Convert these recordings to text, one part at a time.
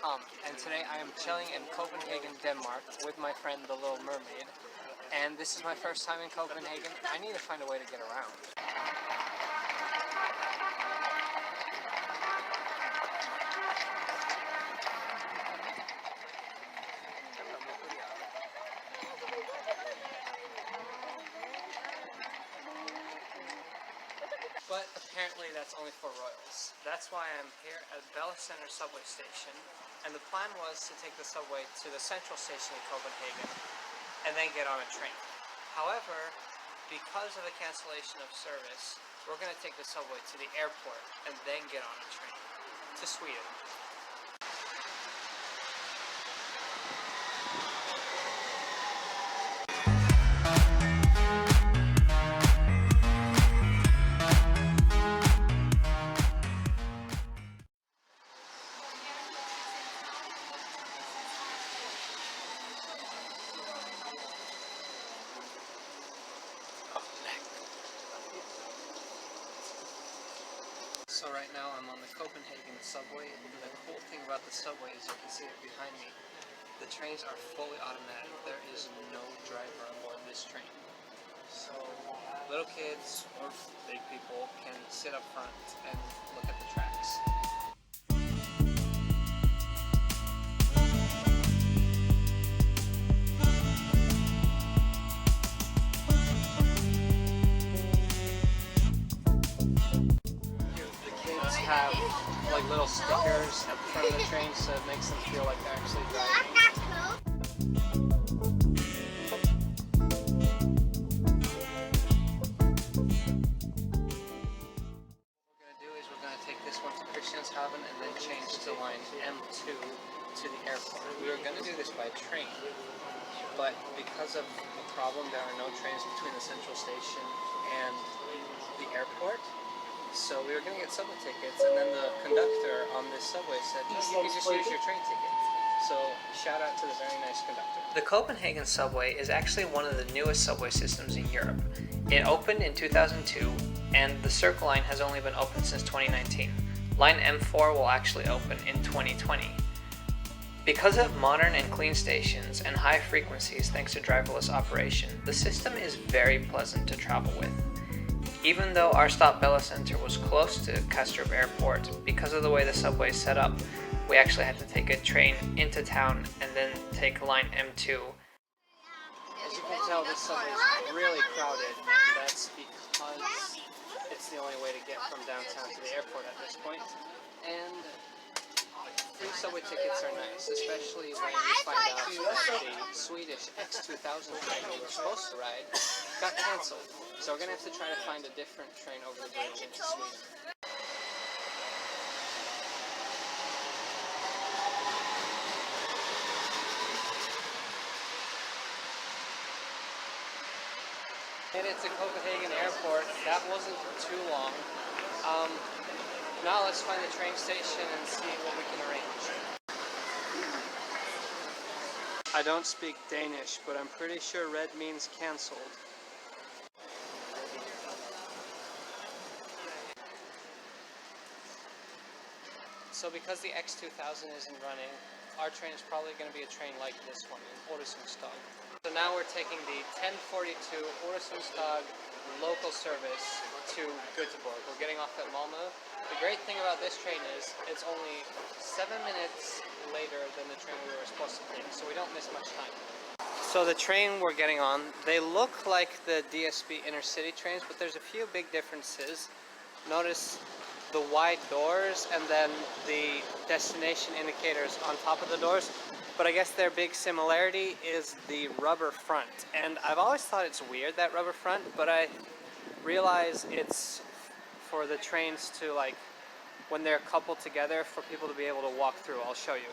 Thom, and today I am chilling in Copenhagen, Denmark with my friend the Little Mermaid. And this is my first time in Copenhagen. I need to find a way to get around. But apparently that's only for royals. That's why I'm here at Bella Center subway station. And the plan was to take the subway to the central station in Copenhagen and then get on a train. However, because of the cancellation of service, we're going to take the subway to the airport and then get on a train to Sweden. So right now I'm on the Copenhagen Subway. The cool thing about the subway is you can see it behind me. The trains are fully automatic. There is no driver on board this train. So little kids or big people can sit up front and look at the tracks. Have like little stickers at the front of the train, so it makes them feel like they're actually driving. What we're going to do is we're going to take this one to Christianshavn and then change to line M2 to the airport. We were going to do this by train, but because of a problem, there are no trains between the central station and the airport. So we were going to get subway tickets, and then the conductor on this subway said, you can just use your train ticket. So shout out to the very nice conductor. The Copenhagen Subway is actually one of the newest subway systems in Europe. It opened in 2002, and the Circle line has only been open since 2019. Line M4 will actually open in 2020. Because of modern and clean stations and high frequencies thanks to driverless operation, the system is very pleasant to travel with. Even though our stop Bella Center was close to Kastrup Airport, because of the way the subway is set up, we actually had to take a train into town and then take line M2. As you can tell, this subway is really crowded, and that's because it's the only way to get from downtown to the airport at this point. And free subway tickets are nice, especially when you find out that the Swedish X2000 train we were supposed to ride got cancelled. So we're going to have to try to find a different train over the bridge into Sweden. Made it to Copenhagen Airport. That wasn't too long. Now let's find the train station and see what we can arrange. I don't speak Danish, but I'm pretty sure red means cancelled. So because the X2000 isn't running, our train is probably going to be a train like this one in Øresundståg. So now we're taking the 1042 Øresundståg local service to Göteborg. We're getting off at Malmo. The great thing about this train is it's only 7 minutes later than the train we were supposed to take, so we don't miss much time. So the train we're getting on, they look like the DSB intercity trains, but there's a few big differences. Notice the wide doors and then the destination indicators on top of the doors. But I guess their big similarity is the rubber front. And I've always thought it's weird, that rubber front, but I realize it's for the trains to, like, when they're coupled together, for people to be able to walk through. I'll show you.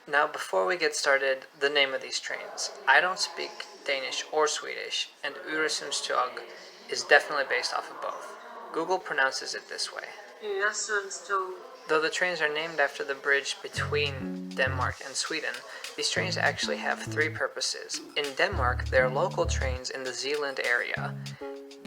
Now, before we get started, the name of these trains. I don't speak Danish or Swedish, and Øresundståg is definitely based off of both. Google pronounces it this way. Øresundståg. Though the trains are named after the bridge between Denmark and Sweden, these trains actually have three purposes. In Denmark, they're local trains in the Zealand area.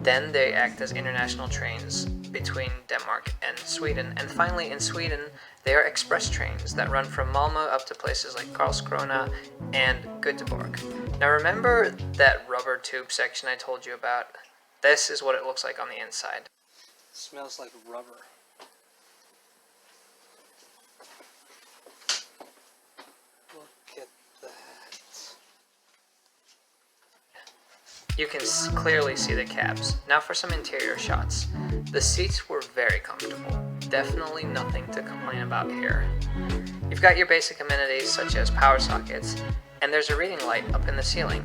Then they act as international trains between Denmark and Sweden. And finally, in Sweden, they are express trains that run from Malmo up to places like Karlskrona and Göteborg. Now remember that rubber tube section I told you about? This is what it looks like on the inside. It smells like rubber. Look at that. You can clearly see the cabs. Now for some interior shots. The seats were very comfortable. Definitely nothing to complain about here. You've got your basic amenities such as power sockets, and there's a reading light up in the ceiling.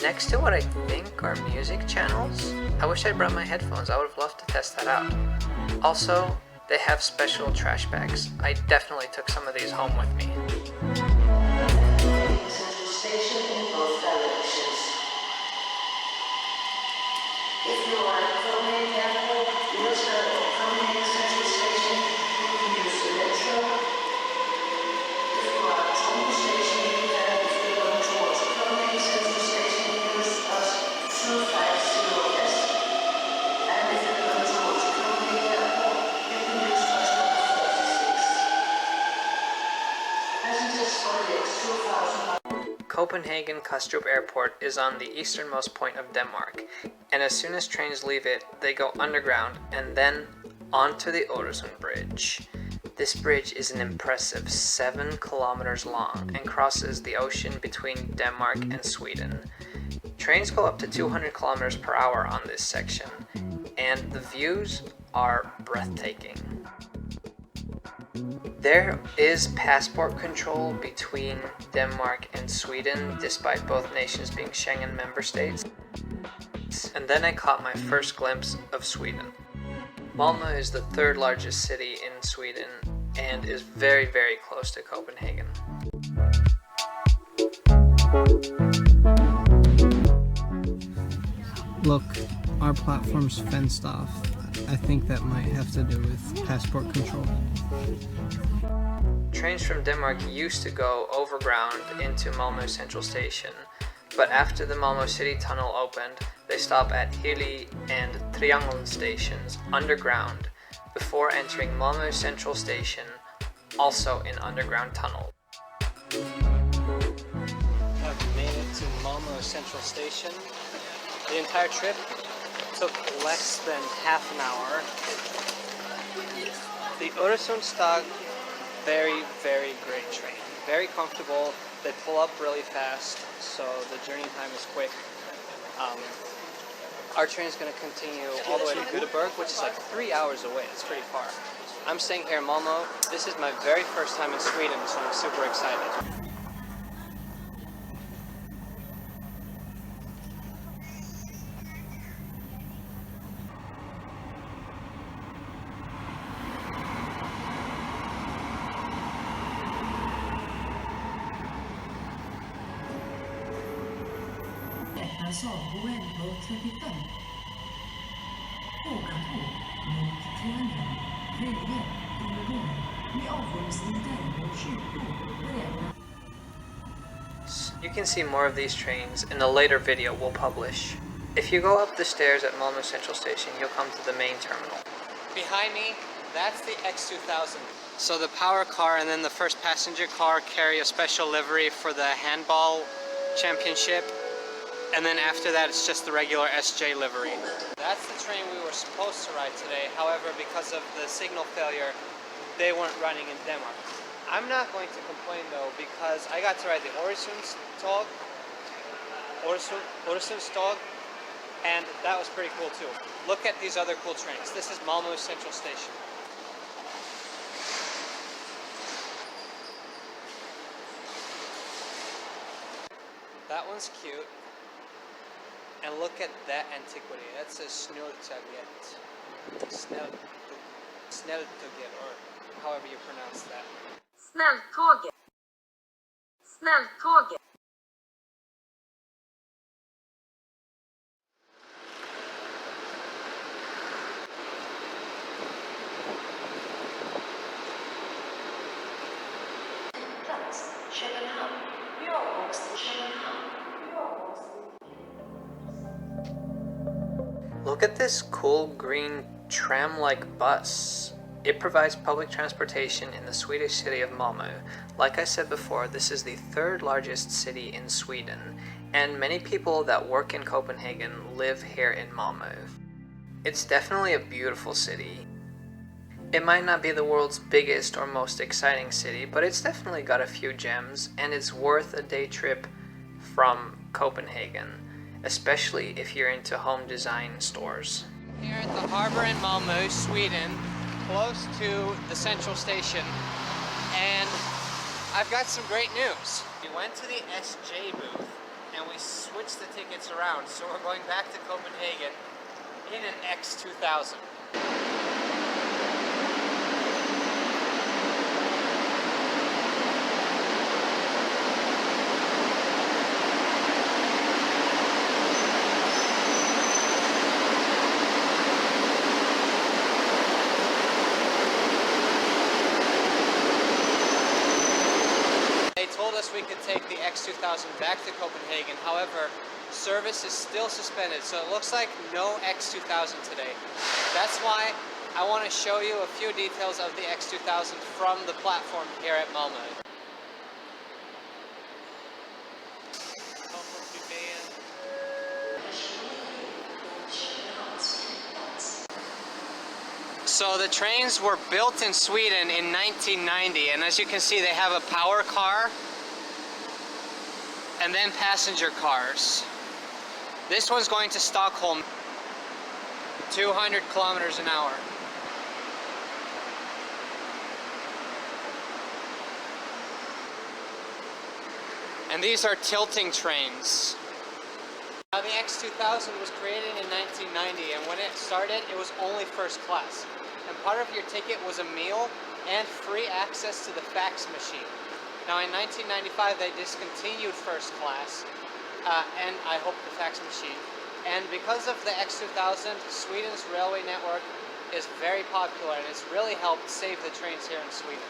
Next to what I think are music channels. I wish I'd brought my headphones. I would have loved to test that out. Also, they have special trash bags. I definitely took some of these home with me. Station in both directions. If you are at Copenhagen Airport, Øresund or Copenhagen Central Station, you can use the metro. If you are at Thom Station, you can, if you're going towards Copenhagen Central Station, use bus 250S. And if you're going towards Copenhagen Airport, you can use bus number 36. Passengers for the X2000. Copenhagen Kastrup Airport is on the easternmost point of Denmark, and as soon as trains leave it, they go underground and then onto the Oresund Bridge. This bridge is an impressive 7 kilometers long and crosses the ocean between Denmark and Sweden. Trains go up to 200 kilometers per hour on this section, and the views are breathtaking. There is passport control between Denmark and Sweden, despite both nations being Schengen member states. And then I caught my first glimpse of Sweden. Malmo is the third largest city in Sweden and is very, very close to Copenhagen. Look, our platform's fenced off. I think that might have to do with passport control. Trains from Denmark used to go overground into Malmo Central Station, but after the Malmo City Tunnel opened, they stop at Hyllie and Triangeln stations underground before entering Malmo Central Station, also in underground tunnel. I've made it to Malmo Central Station. The entire trip took less than half an hour. The Øresundståg, very, very great train. Very comfortable. They pull up really fast, so the journey time is quick. Our train is going to continue all the way to Göteborg, which is like 3 hours away. It's pretty far. I'm staying here in Malmo. This is my very first time in Sweden, so I'm super excited. You can see more of these trains in a later video we'll publish. If you go up the stairs at Malmo Central Station, you'll come to the main terminal. Behind me, that's the X2000. So the power car and then the first passenger car carry a special livery for the handball championship. And then after that, it's just the regular SJ livery. That's the train we were supposed to ride today. However, because of the signal failure, they weren't running in Denmark. I'm not going to complain though, because I got to ride the Øresundståg, and that was pretty cool too. Look at these other cool trains. This is Malmo Central Station. That one's cute. And look at that antiquity. That's a Snelltåget. Snelltåget, or however you pronounce that. Snelltåget. Snelltåget. Plats Köpenhamn. Björkåks till Köpenhamn. Look at this cool green tram-like bus. It provides public transportation in the Swedish city of Malmo. Like I said before, this is the third largest city in Sweden, and many people that work in Copenhagen live here in Malmo. It's definitely a beautiful city. It might not be the world's biggest or most exciting city, but it's definitely got a few gems, and it's worth a day trip from Copenhagen, especially if you're into home design stores. Here at the harbor in Malmo, Sweden, close to the central station, and I've got some great news. We went to the SJ booth and we switched the tickets around, so we're going back to Copenhagen in an X2000. They told us we could take the X2000 back to Copenhagen. However, service is still suspended, so it looks like no X2000 today. That's why I want to show you a few details of the X2000 from the platform here at Malmo. So the trains were built in Sweden in 1990, and as you can see, they have a power car and then passenger cars. This one's going to Stockholm, 200 kilometers an hour. And these are tilting trains. Now the X2000 was created in 1990, and when it started, it was only first class. And part of your ticket was a meal and free access to the fax machine. Now in 1995 they discontinued first class and I hope the fax machine. And because of the X2000, Sweden's railway network is very popular, and it's really helped save the trains here in Sweden.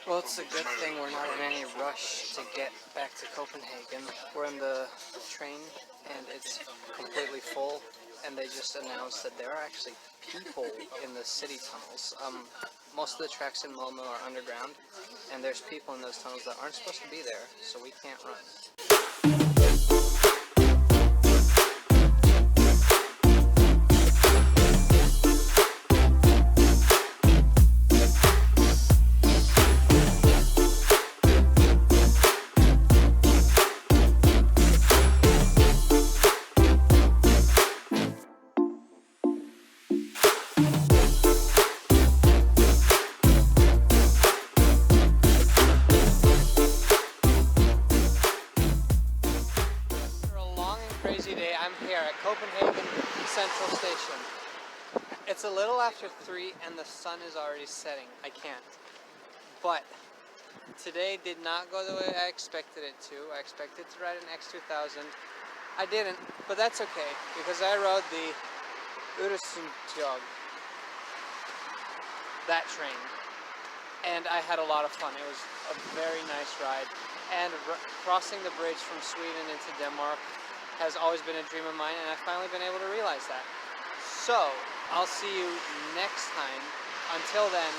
Well, it's a good thing we're not in any rush to get back to Copenhagen. We're in the train and it's completely full, and they just announced that there are actually people in the city tunnels. Most of the tracks in Malmo are underground, and there's people in those tunnels that aren't supposed to be there, so we can't run. Crazy day. I'm here at Copenhagen Central Station. It's a little after 3 and the sun is already setting. I can't. But today did not go the way I expected it to. I expected to ride an X2000. I didn't, but that's okay because I rode the Øresundståg, that train, and I had a lot of fun. It was a very nice ride, and crossing the bridge from Sweden into Denmark has always been a dream of mine, and I've finally been able to realize that. So, I'll see you next time. Until then,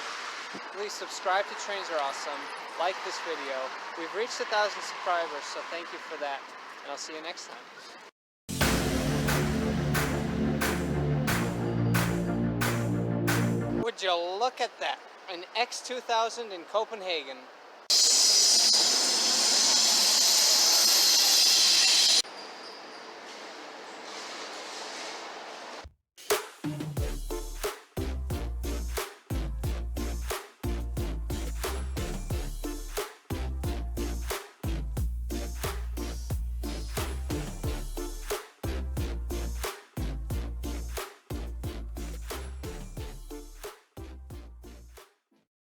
please subscribe to Trains Are Awesome, like this video. We've reached 1,000 subscribers, so thank you for that, and I'll see you next time. Would you look at that? An X2000 in Copenhagen.